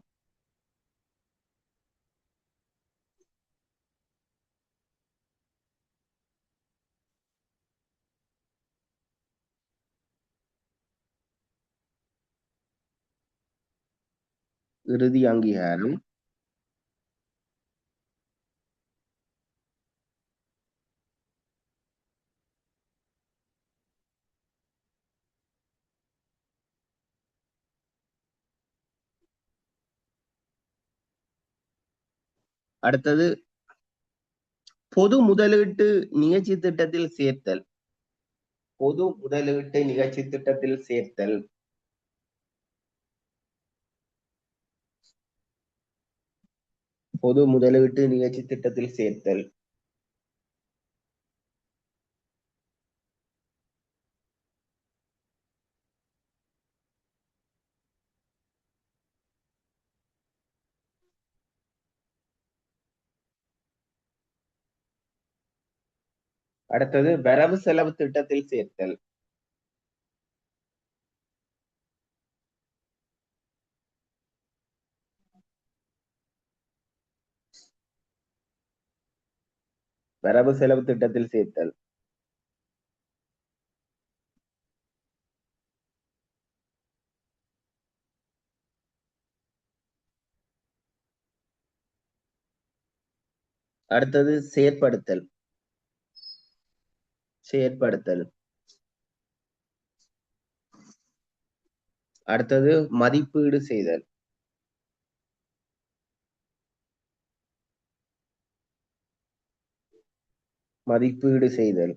இறுதி அங்கீகாரம். அடுத்தது பொது முதலீட்டு நிகழ்ச்சி திட்டத்தில் சேர்த்தல். பொது முதலீட்டு நிகழ்ச்சி திட்டத்தில் சேர்த்தல். பொது முதலீட்டு நிகழ்ச்சி திட்டத்தில் சேர்த்தல். அடுத்தது வரவு செலவு திட்டத்தில் சேர்த்தல். வரவு செலவு திட்டத்தில் சேர்த்தல். அடுத்தது செயற்படுத்தல். செயற்படுத்தல். அடுத்தது மதிப்பீடு செய்தல். மதிப்பீடு செய்தல்.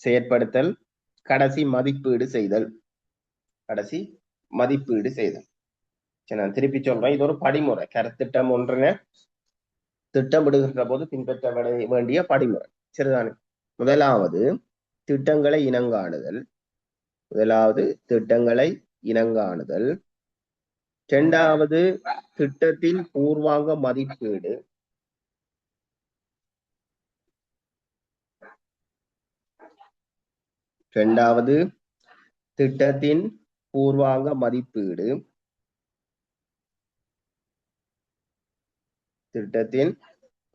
செயற்படுத்தல். கடைசி மதிப்பீடு செய்தல். கடைசி மதிப்பீடு செய்தல். நான் திருப்பி சொல்றேன், இது ஒரு படிமுறை. கருத்திட்டம் ஒன்றின திட்டமிடுகின்ற போது பின்பற்ற வேண்டிய படிமுறை. சரிதானே? முதலாவது திட்டங்களை இனங்காணுதல். முதலாவது திட்டங்களை இனங்காணுதல். இரண்டாவது திட்டத்தின் பூர்வாங்க மதிப்பீடு. இரண்டாவது திட்டத்தின் பூர்வாங்க மதிப்பீடு. திட்டத்தின்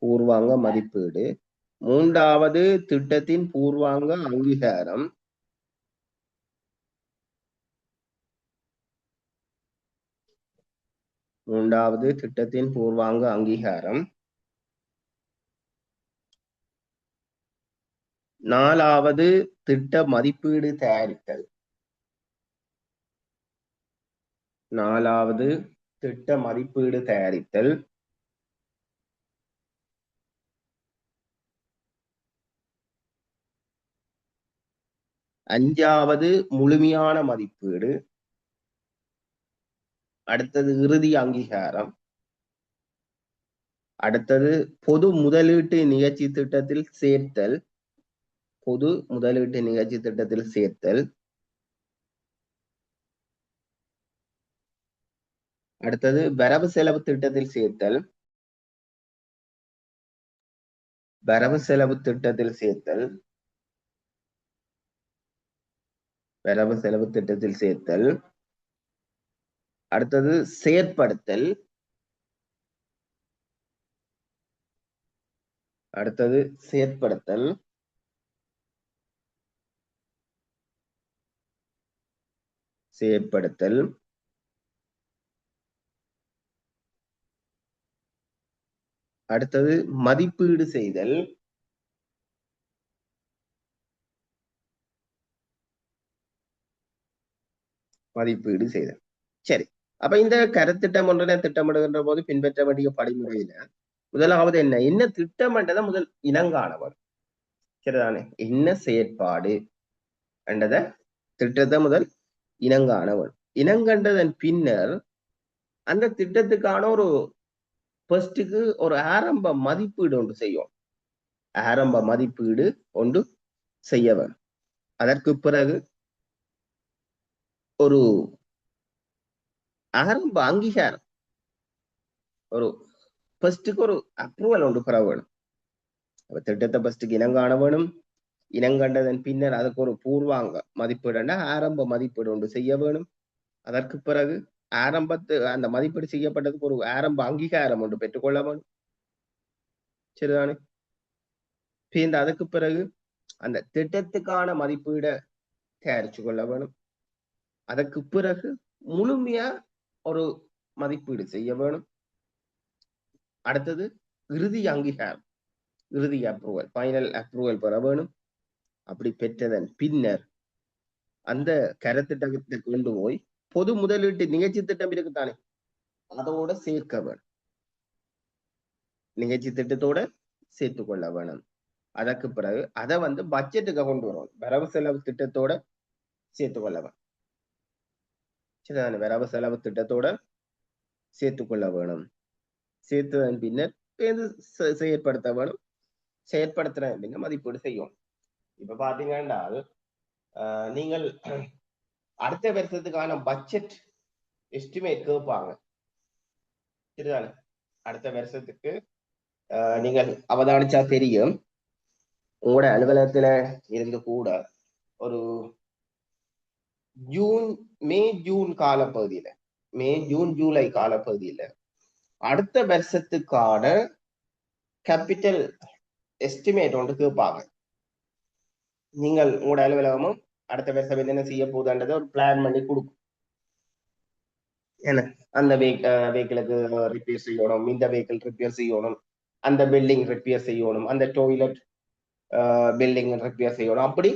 பூர்வாங்க மதிப்பீடு. மூன்றாவது திட்டத்தின் பூர்வாங்க அங்கீகாரம். மூன்றாவது திட்டத்தின் பூர்வாங்க அங்கீகாரம். நாலாவது திட்ட மதிப்பீடு தயாரித்தல். நாலாவது திட்ட மதிப்பீடு தயாரித்தல். அஞ்சாவது முழுமையான மதிப்பீடு. அடுத்தது இறுதி அங்கீகாரம். அடுத்தது பொது முதலீட்டு நிகழ்ச்சி திட்டத்தில் சேர்த்தல். பொது முதலீட்டு நிகழ்ச்சி திட்டத்தில் சேர்த்தல். அடுத்தது வரவு செலவு திட்டத்தில் சேர்த்தல். வரவு செலவு திட்டத்தில் சேர்த்தல். வரவு செலவு திட்டத்தில் சேர்த்தல். அடுத்தது செயற்படுத்தல். அடுத்தது செயற்படுத்தல். செயற்படுத்தல். அடுத்தது மதிப்பீடு செய்தல். மதிப்பீடு செய்தல். சரி, அப்ப இந்த கருத்திட்டம் ஒன்றினை திட்டமிடுகின்ற போது பின்பற்ற வேண்டிய படிமுறையில முதலாவது என்ன திட்டம்ன்றதை முதல் இனங்காணவர். சரிதானே? என்ன செயற்பாடு என்றத திட்டத்தை முதல் இனங்காணவர். இனங்கண்டதன் பின்னர் அந்த திட்டத்துக்கான ஒரு ஃபர்ஸ்டுக்கு ஒரு ஆரம்ப மதிப்பீடு ஒன்று செய்யும். ஆரம்ப மதிப்பீடு ஒன்று செய்யவர். அதற்கு பிறகு ஒரு ஆரம்ப அங்கீகாரம், ஒரு ஃபர்ஸ்டுக்கு ஒரு அப்ரூவல் ஒன்று பெற வேணும். திட்டத்தை ஃபர்ஸ்டுக்கு இனங்காண வேணும். இனங்கண்டதன் பின்னர் அதுக்கு ஒரு பூர்வாங்க மதிப்பீடு, ஆரம்ப மதிப்பீடு ஒன்று செய்ய வேணும். அதற்கு பிறகு அந்த மதிப்பீடு செய்யப்பட்டதுக்கு ஒரு ஆரம்ப அங்கீகாரம் ஒன்று பெற்றுக்கொள்ள வேணும். சரிதானே? அதுக்கு பிறகு அந்த திட்டத்துக்கான மதிப்பீடை தயாரிச்சு கொள்ள வேணும். அதற்கு பிறகு முழுமையா ஒரு மதிப்பீடு செய்ய வேணும். அடுத்தது இறுதி அங்கீகாரம், இறுதி அப்ரூவல், ஃபைனல் அப்ரூவல் பெற வேணும். அப்படி பெற்றதன் பின்னர் அந்த கருத்திட்டத்தை கொண்டு போய் பொது முதலீட்டு நிகழ்ச்சி திட்டம் இருக்குதானே, அதோட சேர்க்க வேணும். நிகழ்ச்சி திட்டத்தோட சேர்த்து கொள்ள வேணும். அதற்கு பிறகு அதை பட்ஜெட்டுக்கு கொண்டு வரும், வரவு செலவு திட்டத்தோட சேர்த்து கொள்ள வேணும். சரிதானே, வரவு செலவு திட்டத்தோட சேர்த்து கொள்ள வேணும். சேர்த்ததன் பின்னர் செயற்படுத்த வேணும். செயற்படுத்துற பின்னர் மதிப்பீடு செய்யும். இப்ப பாத்தீங்கன்னா நீங்கள் அடுத்த வருஷத்துக்கான பட்ஜெட் எஸ்டிமேட் கேட்பாங்க. சரிதானே, அடுத்த வருஷத்துக்கு நீங்கள் அவதானிச்சா தெரியும், உங்களோட அலுவலகத்துல இருந்து கூட ஒரு மே ஜூன் காலப்பகுதியில, மே ஜூன் ஜூலை காலப்பகுதியில அடுத்த வருஷத்துக்கான கேபிட்டல் எஸ்டிமேட் ஒன்று கேட்பாங்க. நீங்கள் உங்களோட அலுவலகமும் அடுத்த வருஷம் என்ன செய்ய போகுதுன்றதை ஒரு பிளான் பண்ணி கொடுக்கும். என்ன, அந்த வெஹிக்கிளுக்கு ரிப்பேர் செய்யணும், இந்த வெஹிக்கிள் ரிப்பேர் செய்யணும், அந்த பில்டிங் ரிப்பேர் செய்யணும், அந்த டாய்லெட் பில்டிங் ரிப்பேர் செய்யணும். அப்படி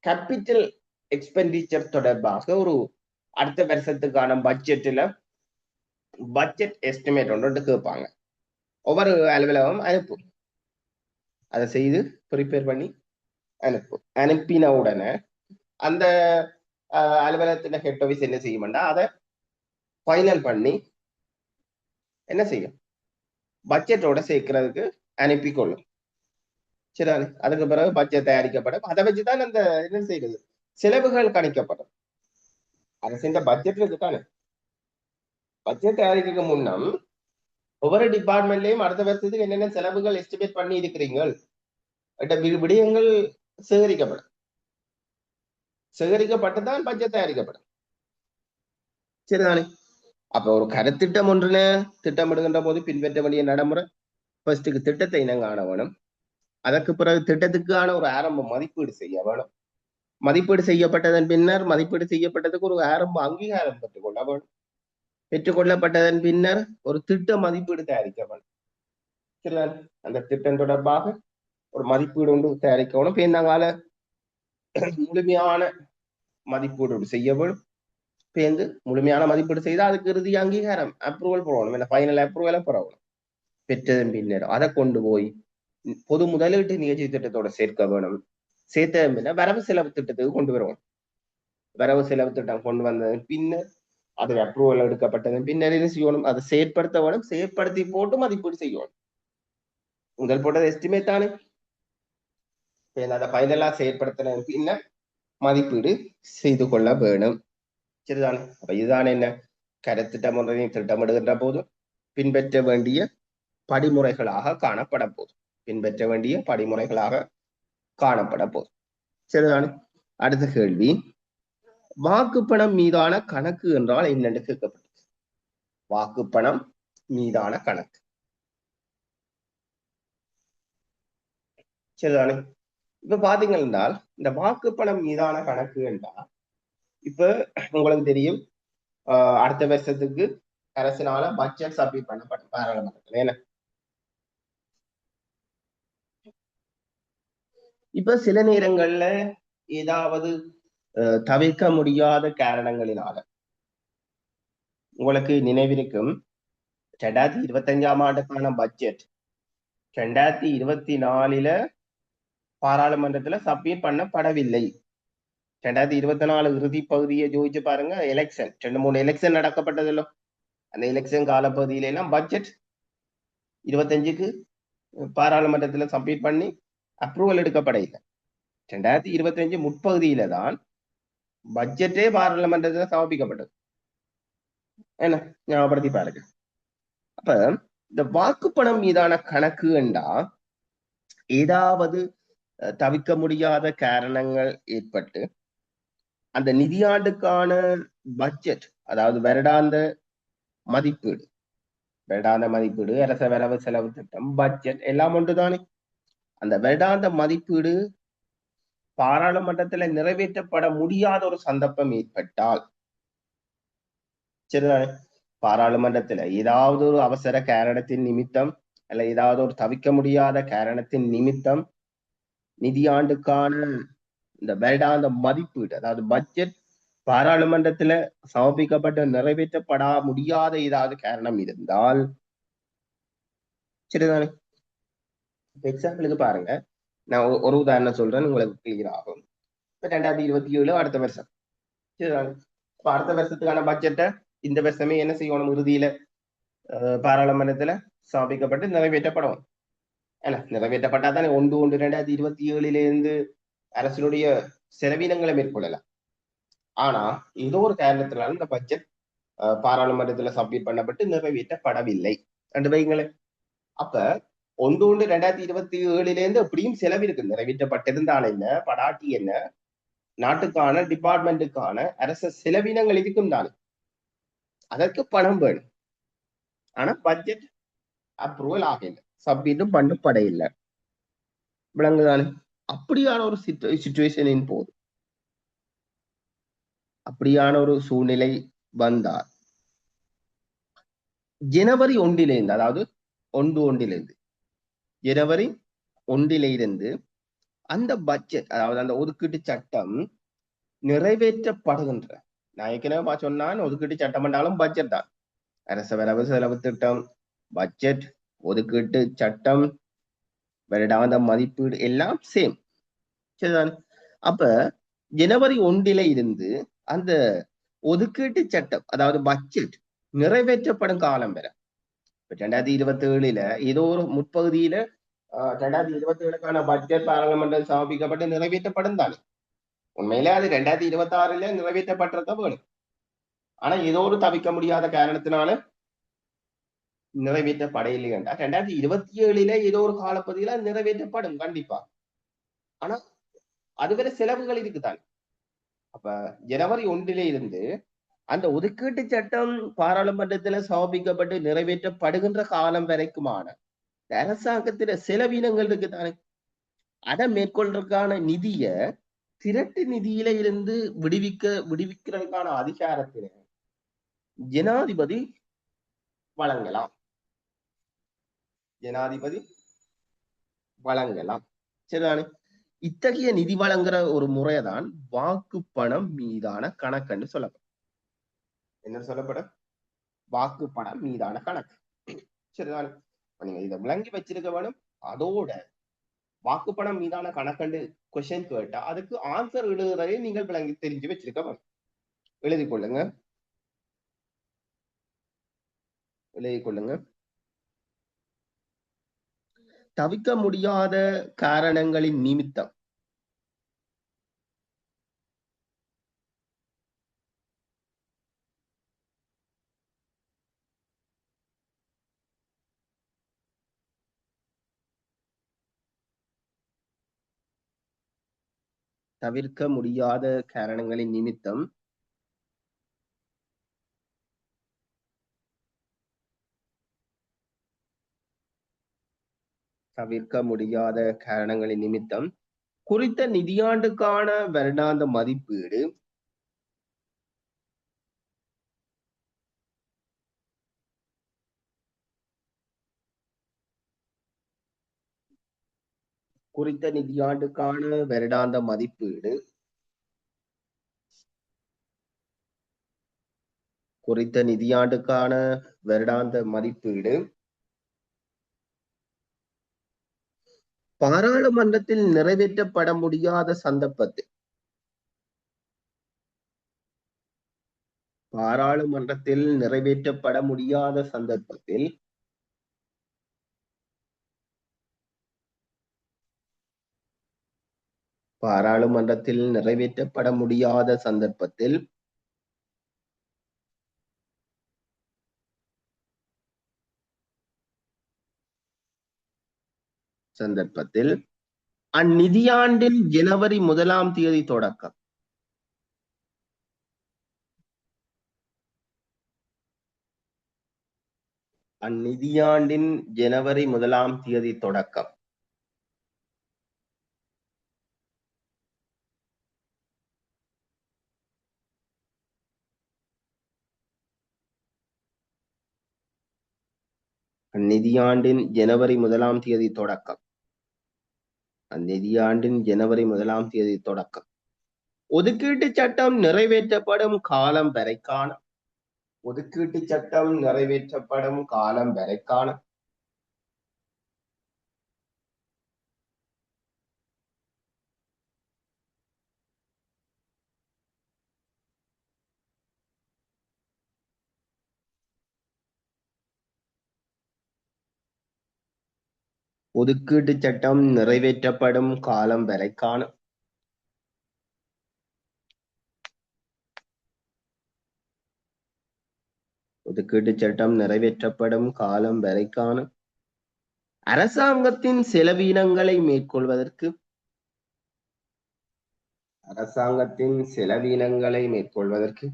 கேபிட்டல் எக்ஸ்பெண்டிச்சர் தொடர்பாக ஒரு அடுத்த வருஷத்துக்கான பட்ஜெட்ல பட்ஜெட் எஸ்டிமேட் ஒன்று கேட்பாங்க. ஒவ்வொரு அலுவலகம் அனுப்பும், அதை செய்து ப்ரிப்பேர் பண்ணி அனுப்பும். அனுப்பின உடனே அந்த அலுவலகத்தின் ஹெட் ஆஃபீஸ் என்ன செய்யும்னா அதை ஃபைனல் பண்ணி என்ன செய்யும், பட்ஜெட்டோட சேர்க்கிறதுக்கு அனுப்பி கொள்ளும். சரிதானே, அதுக்கு பிறகு பட்ஜெட் தயாரிக்கப்படும். அதை வச்சுதான் அந்த என்ன செய்யறது, செலவுகள் கணிக்கப்படும். அரசின் பட்ஜெட் இருக்குதானே, பட்ஜெட் தயாரிக்க முன்னம் ஒவ்வொரு டிபார்ட்மெண்ட்லயும் அடுத்த வருஷத்துக்கு என்னென்ன செலவுகள் எஸ்டிமேட் பண்ணி இருக்கிறீங்க விடயங்கள் சேகரிக்கப்படும். சேகரிக்கப்பட்டுதான் பட்ஜெட் தயாரிக்கப்படும். சரிதானே, அப்ப ஒரு கருத்திட்டம் ஒன்றுன்னு திட்டமிடுகின்ற போது பின்பற்ற வேண்டிய நடைமுறை, ஃபர்ஸ்டுக்கு திட்டத்தை இனம் காண வேணும். அதற்கு பிறகு திட்டத்துக்கான ஒரு ஆரம்ப மதிப்பீடு செய்ய வேணும். மதிப்பீடு செய்யப்பட்டதன் பின்னர் மதிப்பீடு செய்யப்பட்டதுக்கு ஒரு ஆரம்ப அங்கீகாரம் பெற்றுக்கொள்ள வேணும். பெற்றுக்கொள்ளப்பட்டதன் பின்னர் ஒரு திட்ட மதிப்பீடு தயாரிக்க வேணும். சரிதான், அந்த திட்டம் தொடர்பாக ஒரு மதிப்பீடு ஒன்று தயாரிக்கணும். பேருந்தாங்கால முழுமையான மதிப்பீடு செய்ய வேணும். பேருந்து முழுமையான மதிப்பீடு செய்து அதுக்கு இறுதி அங்கீகாரம் அப்ரூவல் போடணும், என்ன ஃபைனல் அப்ரூவலை பெறணும். பெற்றதன் பின்னர் அதை கொண்டு போய் பொது முதலீட்டு நிகழ்ச்சி திட்டத்தோட சேர்க்க வேணும். சேர்த்ததன் பின்னர் வரவு செலவு திட்டத்துக்கு கொண்டு வருவோம். வரவு செலவு திட்டம் கொண்டு வந்ததன் பின்னர் அது அப்ரூவல் எடுக்கப்பட்டதன் பின்னர் என்ன செய்யணும், அதை செயற்படுத்த வேணும். செயற்படுத்தி போட்டு மதிப்பீடு செய்யணும். முதல் போட்டது எஸ்டிமேட் தானே, அதை ஃபைனலா செயற்படுத்தின பின்னர் மதிப்பீடு செய்து கொள்ள வேணும். சரிதானே, அப்ப இதுதான் என்ன, கருத்திட்டம் ஒன்றை திட்டமிடுகின்ற போது பின்பற்ற வேண்டிய படிமுறைகளாக காணப்பட போதும். பின்பற்ற வேண்டிய படிமுறைகளாக காணப்பட போதும். சரிதானே, அடுத்த கேள்வி, வாக்குப்பணம் மீதான கணக்கு என்றால் என்னென்று கேட்கப்பட்டது. வாக்குப்பணம் மீதான கணக்கு. சரிதானே, இப்ப பாத்தீங்கன்னா இந்த வாக்குப்பணம் மீதான கணக்கு என்றால், இப்ப உங்களுக்கு தெரியும் அடுத்த வருஷத்துக்கு அரசினால பட்ஜெட் சப்மிட் பண்ணப்படும் பாராளுமன்றத்தில். என்ன, இப்ப சில நேரங்கள்ல ஏதாவது தவிர்க்க முடியாத காரணங்களினால, உங்களுக்கு நினைவிருக்கும் 2025ஆம் ஆண்டுக்கான பட்ஜெட் 2024 பாராளுமன்றத்துல சப்மிட் பண்ணப்படவில்லை. 2024 இறுதி பகுதியை ஜோதிச்சு பாருங்க, எலெக்ஷன் 2-3 எலெக்ஷன் நடக்கப்பட்டதில்ல. அந்த எலெக்ஷன் காலப்பகுதியில எல்லாம் பட்ஜெட் 25க்கு பாராளுமன்றத்துல சப்மிட் பண்ணி அப்ரூவல் எடுக்கப்பட இல்லை. 2025 முற்பகுதியில தான் பட்ஜெட்டே பாராளுமன்றத்துல சமர்ப்பிக்கப்பட்டது. என்ன, ஞாபகப்படுத்தி பாருங்க. அப்ப இந்த வாக்குப்பணம் மீதான கணக்கு என்றா ஏதாவது தவிர்க்க முடியாத காரணங்கள் ஏற்பட்டு அந்த நிதியாண்டுக்கான பட்ஜெட், அதாவது வருடாந்த மதிப்பீடு, அரச வரவு செலவு திட்டம், பட்ஜெட் எல்லாம் ஒன்றுதானே. அந்த வருடாந்த மதிப்பீடு பாராளுமன்றத்துல நிறைவேற்றப்பட முடியாத ஒரு சந்தர்ப்பம் ஏற்பட்டால், சரிதானே, பாராளுமன்றத்துல ஏதாவது ஒரு அவசர காரணத்தின் நிமித்தம் அல்ல ஏதாவது ஒரு தவிர்க்க முடியாத காரணத்தின் நிமித்தம் நிதியாண்டுக்கான இந்த வருடாந்த மதிப்பீடு, அதாவது பட்ஜெட் பாராளுமன்றத்துல சமர்ப்பிக்கப்பட்ட நிறைவேற்றப்பட முடியாத ஏதாவது காரணம் இருந்தால் சரிதானே. எக்ஸாம்பிளுக்கு பாருங்க, நான் ஒரு உதாரணம் சொல்றேன், உங்களுக்கு கிளியர் ஆகும். இப்ப 2027 அடுத்த வருஷம் சரிதானே. இப்ப அடுத்த வருஷத்துக்கான பட்ஜெட்டை இந்த வருஷமே என்ன செய்யணும், இறுதியில பாராளுமன்றத்துல சமர்ப்பிக்கப்பட்டு நிறைவேற்றப்படும். ஏன்னா நிறைவேற்றப்பட்டா தானே 1/1/2027 அரசினுடைய செலவினங்களை மேற்கொள்ளலாம். ஆனா ஏதோ ஒரு காரணத்தினால இந்த பட்ஜெட் பாராளுமன்றத்துல சப்மிட் பண்ணப்பட்டு நிறைவேற்றப்படவில்லை என்று வைங்களேன். அப்ப 1/1/2027 எப்படியும் செலவு இருக்கு. நிறைவேற்றப்பட்டிருந்தால் என்ன, படாட்டி என்ன, நாட்டுக்கான டிபார்ட்மெண்ட்டுக்கான அரச செலவினங்கள் இருக்கும் தானே, அதற்கு பணம் வேணும். ஆனா பட்ஜெட் அப்ரூவல் ஆகல, சப்மிட்டும் பண்ணப்பட இல்லை. விளங்குதானே. அப்படியான ஒரு சிச்சுவேஷனின் போது, அப்படியான ஒரு சூழ்நிலை வந்தால் ஜனவரி 1 அதாவது 1 ஜனவரி 1 அந்த பட்ஜெட், அதாவது அந்த ஒதுக்கீட்டு சட்டம் நிறைவேற்றப்படுகின்ற, நான் ஏற்கனவே சொன்னான், ஒதுக்கீட்டு சட்டம் என்றாலும் பட்ஜெட் தான். அரச வரவு செலவு திட்டம், பட்ஜெட், ஒதுக்கீட்டு சட்டம், வருடாந்த மதிப்பீடு எல்லாம் சேம் சரிதான். அப்ப ஜனவரி 1 அந்த ஒதுக்கீட்டு சட்டம், அதாவது பட்ஜெட் நிறைவேற்றப்படும் காலம் வரை 2027 ஏதோ ஒரு முற்பகுதியில 2027க்கான பட்ஜெட் பாராளுமன்றம் சமர்ப்பிக்கப்பட்டு நிறைவேற்றப்படும் தானே. உண்மையிலே அது 2026 நிறைவேற்றப்பட்டிருக்க வேணும். ஆனா ஏதோ ஒரு தவிர்க்க முடியாத காரணத்தினால நிறைவேற்றப்படையில்லை என்றா 2027 ஏதோ ஒரு காலப்பகுதியில நிறைவேற்றப்படும் கண்டிப்பா. ஆனா அதுவரை செலவுகள் இருக்குதான். அப்ப ஜனவரி 1 அந்த ஒதுக்கீட்டு சட்டம் பாராளுமன்றத்துல சமர்ப்பிக்கப்பட்டு நிறைவேற்றப்படுகின்ற காலம் வரைக்குமான அரசாங்கத்தில செலவினங்கள் இருக்குதானே, அதை மேற்கொள்றதுக்கான நிதிய திரட்டு நிதியில இருந்து விடுவிக்கிறதுக்கான அதிகாரத்தின ஜனாதிபதி வழங்கலாம். ஜனாதிபதி வழங்கலாம் சரிதானே. இத்தகைய நிதி வழங்குற ஒரு முறைதான் வாக்கு பணம் மீதான கணக்குன்னு சொல்லப்படும். என்ன சொல்லப்படும்? வாக்கு பணம் மீதான கணக்கு சரிதானே. நீங்க இதை விளங்கி வச்சிருக்க வேணும். அதோட வாக்கு பணம் மீதான கணக்கண்டு கொஸ்டின் கேட்டா அதுக்கு ஆன்சர் எழுதுறதை நீங்கள் விளங்கி தெரிஞ்சு வச்சிருக்க வேணும். எழுதி கொள்ளுங்க, எழுதி கொள்ளுங்க. தவிர்க்க முடியாத காரணங்களின் நிமித்தம் தவிர்க்க முடியாத காரணங்களின் நிமித்தம் தவிர்க்க முடியாத காரணங்களின் நிமித்தம் குறித்த நிதியாண்டுக்கான வருடாந்த மதிப்பீடு குறித்த நிதியாண்டுக்கான வருடாந்த மதிப்பீடு குறித்த நிதியாண்டுக்கான வருடாந்த மதிப்பீடு பாராளுமன்றத்தில் நிறைவேற்றப்பட முடியாத சந்தர்ப்பத்தில் பாராளுமன்றத்தில் நிறைவேற்றப்பட முடியாத சந்தர்ப்பத்தில் பாராளுமன்றத்தில் நிறைவேற்றப்பட முடியாத சந்தர்ப்பத்தில் சந்தர்ப்பத்தில் அந்நிதியாண்டின் ஜனவரி 1 தொடக்கம் அந்நிதியாண்டின் ஜனவரி 1 தொடக்கம் அந்நிதியாண்டின் ஜனவரி 1 தொடக்கம் அந்நிதியாண்டின் ஜனவரி 1 தொடக்கம் ஒதுக்கீட்டு சட்டம் நிறைவேற்றப்படும் காலம் வரைக்கான ஒதுக்கீட்டு சட்டம் நிறைவேற்றப்படும் காலம் வரைக்கான ஒதுக்கீட்டு சட்டம் நிறைவேற்றப்படும் காலம் வரைக்கான ஒதுக்கீட்டு சட்டம் நிறைவேற்றப்படும் காலம் வரைக்கான அரசாங்கத்தின் செலவீனங்களை மேற்கொள்வதற்கு அரசாங்கத்தின் செலவீனங்களை மேற்கொள்வதற்கு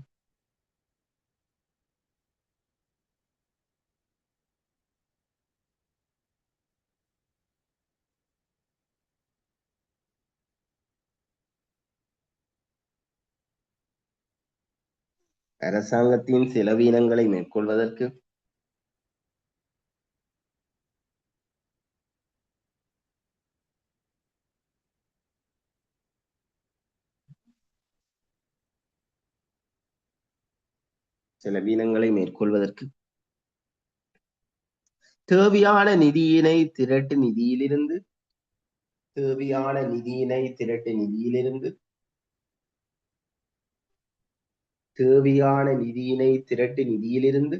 அரசாங்கத்தின் செலவீனங்களை மேற்கொள்வதற்கு செலவீனங்களை மேற்கொள்வதற்கு தேவையான நிதியினை திரட்டு நிதியிலிருந்து தேவையான நிதியினை திரட்டு நிதியிலிருந்து தேவையான நிதியினை திரட்டு நிதியிலிருந்து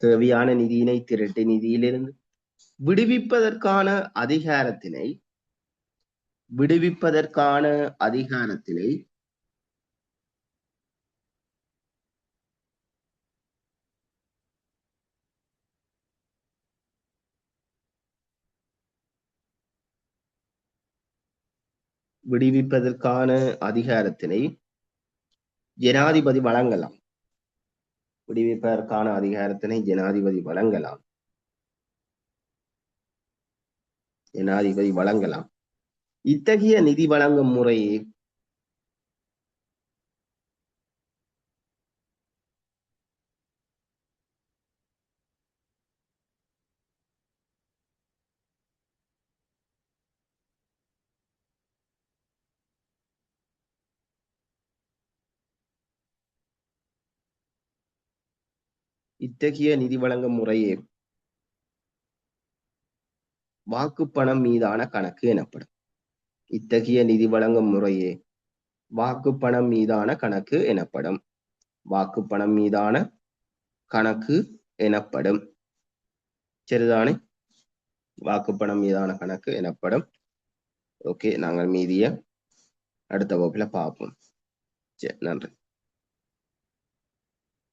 தேவையான நிதியினை திரட்டு நிதியிலிருந்து விடுவிப்பதற்கான அதிகாரத்தினை விடுவிப்பதற்கான அதிகாரத்தினை விடுவிப்பதற்கான அதிகாரத்தினை ஜனாதிபதி வழங்கலாம் விடுவிப்பதற்கான அதிகாரத்தினை ஜனாதிபதி வழங்கலாம் ஜனாதிபதி வழங்கலாம் இத்தகைய நிதி வழங்கும் முறையே இத்தகைய நிதி வழங்கும் முறையே வாக்குப்பணம் மீதான கணக்கு எனப்படும் இத்தகைய நிதி வழங்கும் முறையே வாக்குப்பணம் மீதான கணக்கு எனப்படும் வாக்குப்பணம் மீதான கணக்கு எனப்படும் சரிதானே வாக்குப்பணம் மீதான கணக்கு எனப்படும் ஓகே நாங்கள் மீதிய அடுத்த வகுப்புல பார்ப்போம் சரி நன்றி